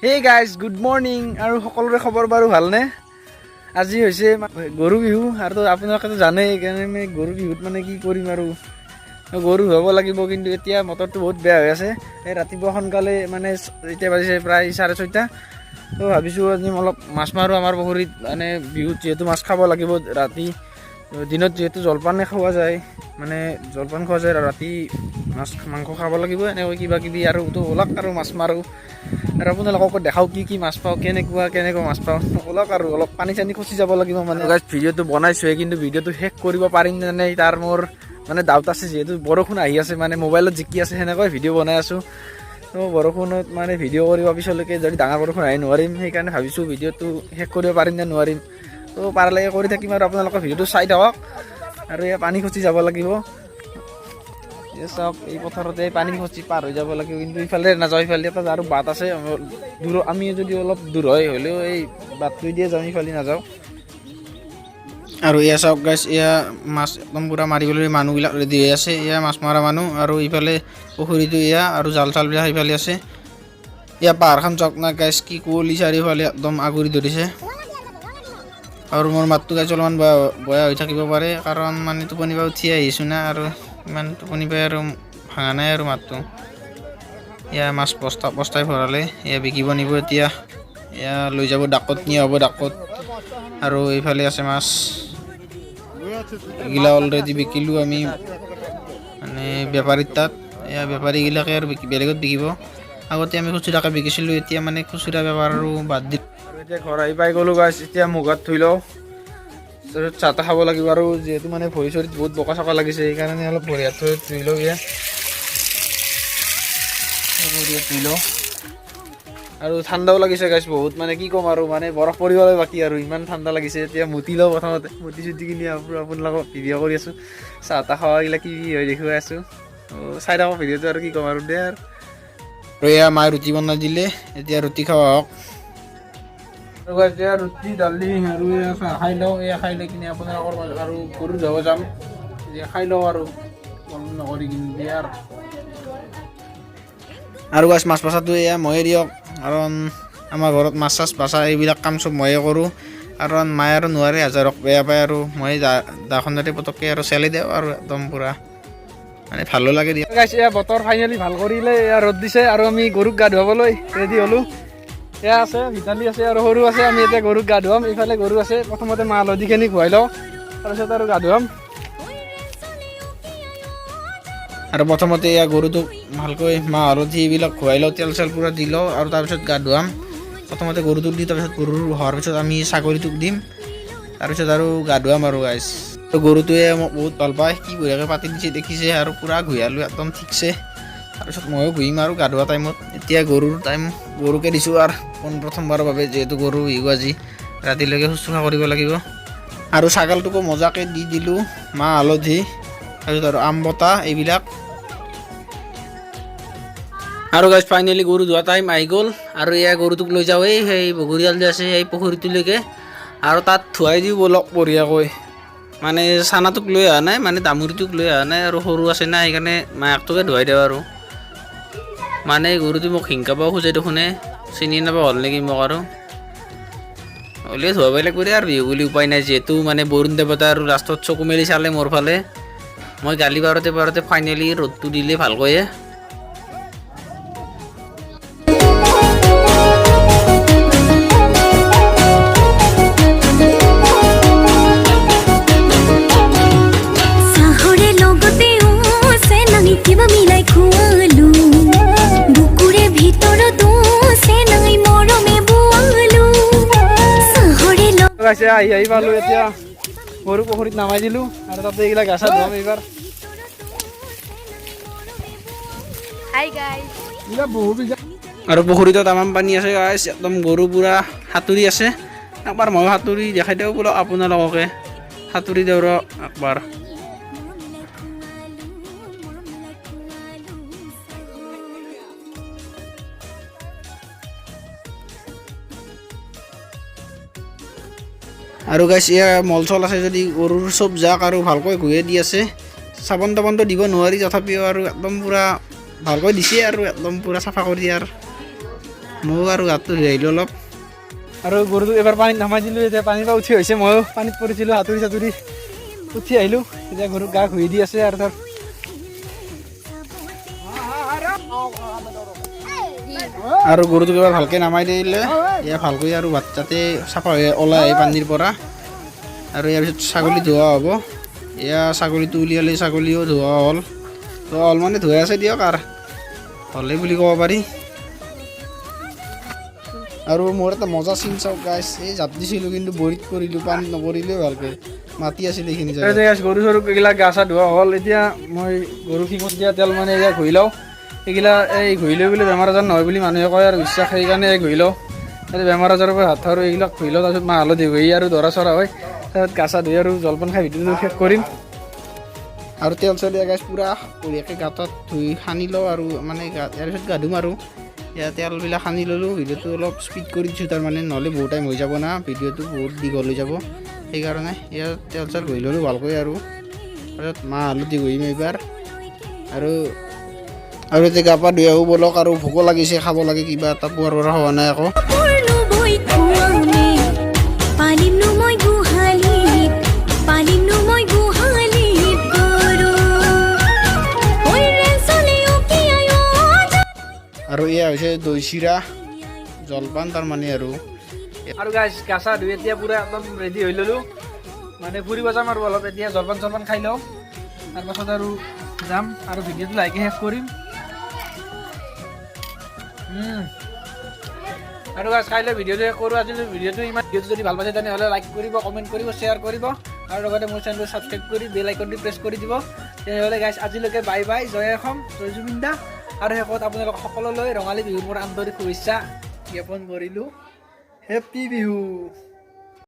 Hey guys, good morning আৰু সকলোৰে খবৰ বাৰু ভালনে? আজি হৈছে গৰু বিহু আৰু আপোনালোকে জানে কাৰণে মই গৰু বিহুত মানে কি কৰিম আৰু গৰু হ'ব লাগিব, কিন্তু এতিয়া মটৰটো বহুত বেয়া হৈ আছে। এই ৰাতিপুৱা সোনকালে মানে এতিয়া বাজিছে প্ৰায় 6:30, তো ভাবিছোঁ আজি অলপ মাছ মাৰোঁ আমাৰ পুখুৰীত। মানে বিহুত যিহেতু মাছ খাব লাগিব, ৰাতি দিনত যিহেতু জলপানে খোৱা যায়, মানে জলপান খোৱা যায়, ৰাতি মাংস খাব লাগিব, এনেকৈ কিবা কিবি আৰু তো ওলাক আৰু মাছ মাৰোঁ। আৰু আপোনালোকক দেখাওঁ কি মাছ পাওঁ, কেনেকুৱা মাছ পাওঁ। ওলাওক আৰু অলপ পানী চানী খচি যাব লাগিব। মানে ভিডিঅ'টো বনাইছোঁহে, কিন্তু ভিডিঅ'টো শেষ কৰিব পাৰিম নে নাই তাৰ মোৰ মানে ডাউট আছে, যিহেতু বৰষুণ আহি আছে, মানে মোবাইলত জিকি আছে সেনেকৈ ভিডিঅ' বনাই আছোঁ। তো বৰষুণত মানে ভিডিঅ' কৰিব পিছলৈকে যদি ডাঙৰ বৰষুণ আহি নোৱাৰিম, সেইকাৰণে ভাবিছোঁ ভিডিঅ'টো শেষ কৰিব পাৰিম নে নোৱাৰিম। তো পাৰালৈকে কৰি থাকিম আৰু আপোনালোকে ভিডিঅ'টো চাই থাকক। আৰু এয়া পানী খচি যাব লাগিব, চাওক এই পথাৰতে পানী খচি পাৰ হৈ যাব লাগিব, কিন্তু ইফালে নাযাওঁ, ইফালে এটা আৰু বাট আছে দূৰ। আমি যদি অলপ দূৰ হ'লেও এই বাটটো দিয়ে যাওঁ, ইফালে নাযাওঁ। আৰু এয়া চাওক গাইছ, এয়া মাছ একদম পূৰা মাৰিবলৈ মানুহবিলাক ৰেডি হৈ আছে। এয়া মাছ মৰা মানুহ, আৰু ইফালে পুখুৰীটো এয়া, আৰু জাল চালবিলাক ইফালে আছে। এয়া পাহাৰখন চাওক না গাইছ, কি কুঁৱলী চাৰিওফালে একদম আগুৰি ধৰিছে। আৰু মোৰ মাতটো গাইছ অলপমান বেয়া হৈ থাকিব পাৰে, কাৰণ মানে টোপনি পৰা উঠি আহিছোঁ না, আৰু ইমান টোপনি পাই আৰু ভাঙা নাই আৰু মাতটো। এয়া মাছ বস্তাই ভৰালে, এয়া বিকিব নিব এতিয়া। এয়া লৈ যাব ডাকত, নিয়া হ'ব ডাকত। আৰু এইফালে আছে মাছ, এইগিলা অলৰেডি বিকিলোঁ আমি মানে বেপাৰীৰ তাত। এয়া বেপাৰীগিলাকে আৰু বেলেগত বিকিব। আগতে আমি খুচুৰাকৈ বিকিছিলোঁ, এতিয়া মানে খুচুৰা বেপাৰ আৰু বাদ দিলোঁ। আৰু এতিয়া ঘৰ আহি পাই গ'লোঁ গাইছ, এতিয়া মুখ হাত ধুই লওঁ, তাৰপিছত চাহ তাহ খাব লাগিব। আৰু যিহেতু মানে ভৰি চৰিত বহুত বোকা চকা লাগিছে, সেইকাৰণে অলপ ভৰি হাত ধুই লওঁ। ধুই লওঁ। আৰু ঠাণ্ডাও লাগিছে গাইছ বহুত, মানে কি ক'ম আৰু, মানে বৰফ পৰিবলৈ বাকী আৰু ইমান ঠাণ্ডা লাগিছে। এতিয়া মুতি লওঁ প্ৰথমতে, মুতি চুটি কিনি আপোনালোকক ভিডিঅ' কৰি আছোঁ, চাহ তাহ খোৱাগিলা কি হয় দেখুৱাই আছোঁ। চাই থাকক ভিডিঅ'টো, আৰু কি ক'ম আৰু দে। আৰু এয়া মায়ে ৰুটি বনাই দিলে, এতিয়া ৰুটি খাৱা হওক। এতিয়া ৰুটি দালি আৰু এয়া চাহ খাই লওঁ। এয়া খাই লৈ কিনে আপোনালোকৰ আৰু গৰু যাব যাম। এতিয়া খাই লওঁ আৰু নকৰি কিনি দিয়ে আৰু গাছ মাছ বচাটো এয়া ময়ে দিয়ক, কাৰণ আমাৰ ঘৰত মাছ চাছ বচা এইবিলাক কাম চব ময়ে কৰোঁ। কাৰণ মায়ে আৰু নোৱাৰে, হাজাৰক বেয়া পায়, আৰু মই দাখনতে পটককৈ আৰু চেলি দিওঁ, আৰু একদম পূৰা মানে ভালো লাগে দিয়া। গাইছ এয়া বতৰ ফাইনেলি ভাল কৰিলে, এয়া ৰ'দ দিছে, আৰু আমি গৰুক গা ধুৱাবলৈ ৰেডি হ'লোঁ। এয়া আছে ভিতালী আছে আৰু সৰু আছে, আমি এতিয়া গৰুক গা ধুৱাম। এইফালে গৰু আছে, প্ৰথমতে মাহ হালধিখিনি খুৱাই লওঁ, তাৰপিছত আৰু গা ধুৱাম। আৰু প্ৰথমতে এয়া গৰুটোক ভালকৈ মাহ হালধি এইবিলাক খুৱাই লওঁ, তেল চেল পূৰা দি লওঁ, আৰু তাৰপিছত গা ধুৱাম। প্ৰথমতে গৰুটোক দি, তাৰপিছত গৰুৰ হোৱাৰ পিছত আমি ছাগলীটোক দিম, তাৰপিছত আৰু গা ধুৱাম আৰু গাইছ। তো গৰুটোৱে মোক বহুত ভাল পায়, কি বঢ়িয়াকৈ পাতি দিছে দেখিছে, আৰু পূৰা ঘূৰালোঁ একদম ঠিকছে। তাৰপিছত ময়ো ঘূৰিম আৰু গা ধোৱা টাইমত। এতিয়া গৰুৰ টাইম, গৰুকে দিছোঁ আৰু প্ৰথমবাৰৰ বাবে, যিহেতু গৰু বিহু আজি ৰাতিলৈকে শুশ্ৰূষা কৰিব লাগিব। আৰু ছাগলটোকো মজাকৈ দি দিলোঁ মাহ হালধি, তাৰপিছত আৰু আম বটা এইবিলাক। আৰু গাইছ ফাইনেলি গৰু ধোৱা টাইম আহি গ'ল, আৰু এয়া গৰুটোক লৈ যাওঁ সেই বগৰীয়াল যে আছে সেই পুখুৰীটোলৈকে, আৰু তাত ধুৱাই দিওঁ বলক বঢ়িয়াকৈ। মানে চানাটোক লৈ অহা নাই, মানে দামুৰিটোক লৈ অহা নাই, আৰু সৰু আছে না, সেইকাৰণে মাকটোকে ধুৱাই দিওঁ। আৰু মানে গৰুটো মোক হিংকাব খোজে দেখোনে, চিনি নাপাব হ'ল নেকি মোক, আৰু হ'লেও ধুৱাবই লাগিব আৰু বিহু বুলি উপায় নাই, যিহেতু মানে বৰুণ দেৱতা আৰু লাষ্টত চকু মেলি চালে মোৰ ফালে। মই গালি পাৰোঁতে ফাইনেলি ৰ'দটো দিলে ভালকৈয়ে। আহি পালোঁ, এতিয়া গৰু পুখুৰীত নামাই দিলোঁ, আৰু তাতে এইগিলা গা চা ধুৱাম এইবাৰ। আৰু পুখুৰীত তামাম পানী আছে গাইছ, একদম গৰু পূৰা সাঁতুৰি আছে। একবাৰ ময়ো সাঁতুৰি দেখাই দিওঁ বোলো আপোনালোককে, সাঁতুৰি দিওঁ ৰ একবাৰ। আৰু গাইছ এয়া মল চল আছে যদি গৰুৰ চব জাক আৰু ভালকৈ ঘূৰাই দি আছে। চাবোন তাবোনটো দিব নোৱাৰি, তথাপিও আৰু একদম পূৰা ভালকৈ দিছে, আৰু একদম পূৰা চাফা কৰি আৰু ময়ো আৰু গাটো ধুই আহিলোঁ অলপ আৰু গৰুটো এবাৰ পানীত নামাই দিলোঁ এতিয়া পানীৰ পৰা উঠি হৈছে ময়ো পানীত পৰিছিলোঁ সাঁতুৰি চাতুৰি উঠি আহিলোঁ এতিয়া গৰুক গা ঘঁহি দি আছে আৰু ধৰ আৰু গৰুটোক এবাৰ ভালকৈ নামাই দিলে এয়া ভালকৈ আৰু বাচ্চাতে চাফা হৈ ওলাই আহে পানীৰ পৰা আৰু ইয়াৰ পিছত ছাগলী ধোৱা হ'ব এয়া ছাগলীটো উলিয়ালে ছাগলীও ধোৱা হ'ল মানে ধুৱাই আছে দিয়ক আৰু হ'লে বুলি ক'ব পাৰি আৰু মোৰ এটা মজা চিন চাওক গাইছ এই জাপ দিছিলোঁ কিন্তু বৰিত পৰিলোঁ পানীত নপৰিলেও ভালকৈ মাতি আছিল এইখিনি জেগাত গৰু চৰু এইবিলাক গা চা ধোৱা হ'ল এতিয়া মই গৰু শিঙত দিয়া তেল মানে এয়া ঘঁহি লওঁ এইগিলা এই ঘঁহি লৈ বোলে বেমাৰ আজাৰ নহয় বুলি মানুহে কয় আৰু বিশ্বাস সেইকাৰণে ঘঁহি লওঁ তাতে বেমাৰ আজাৰৰ পৰা হাত আৰু এইবিলাক ঘঁহি লওঁ তাৰপিছত মাহ হালধি ঘঁহি আৰু দৰা চৰা হয় তাৰপিছত গা চা ধুই আৰু জলপান খাই ভিডিঅ'টো শেষ কৰিম আৰু তেল চেল দিয়া গাছ পূৰা বঢ়িয়াকৈ গাঁতত ধুই সানি লওঁ আৰু মানে ইয়াৰ পিছত গা ধুম আৰু ইয়াত তেলবিলাক সানি ল'লোঁ ভিডিঅ'টো অলপ স্পীড কৰি দিছোঁ তাৰমানে নহ'লে বহুত টাইম হৈ যাব না ভিডিঅ'টো বহুত দীঘল হৈ যাব সেইকাৰণে ইয়াত তেল চেল ঘঁহি ল'লোঁ ভালকৈ আৰু তাৰপিছত মাহ হালধি ঘঁহিম এইবাৰ আৰু এতিয়া গা পা ধুই আহোঁ ব'লক আৰু ভোকো লাগিছে খাব লাগে কিবা এটা পোৱাৰ পৰা হোৱা নাই আকৌ আৰু এয়া হৈছে দৈ চিৰা জলপান তাৰমানে আৰু গাইছ গা চা ধুই এতিয়া পূৰা একদম ৰেডি হৈ ল'লোঁ মানে ফুৰিব যাম আৰু অলপ এতিয়া জলপান চলপান খাই লওঁ তাৰপাছত আৰু যাম আৰু ভিডিঅ'টো লাহেকৈ শেষ কৰিম আৰু গাইছ কাইলৈ ভিডিঅ'টো শেষ কৰোঁ আজিলৈ ভিডিঅ'টো যদি ভাল পাইছে তেনেহ'লে লাইক কৰিব কমেণ্ট কৰিব শ্বেয়াৰ কৰিব আৰু লগতে মোৰ চেনেলটো ছাবস্ক্ৰাইব কৰি বেল আইকনটো প্ৰেছ কৰি দিব তেনেহ'লে গাইছ আজিলৈকে বাই বাই জয় অসম জয় জুবিন দা আৰু শেষত আপোনালোক সকলোলৈ ৰঙালী বিহুৰ মোৰ আন্তৰিক শুভেচ্ছা জ্ঞাপন কৰিলোঁ হেপ্পী বিহু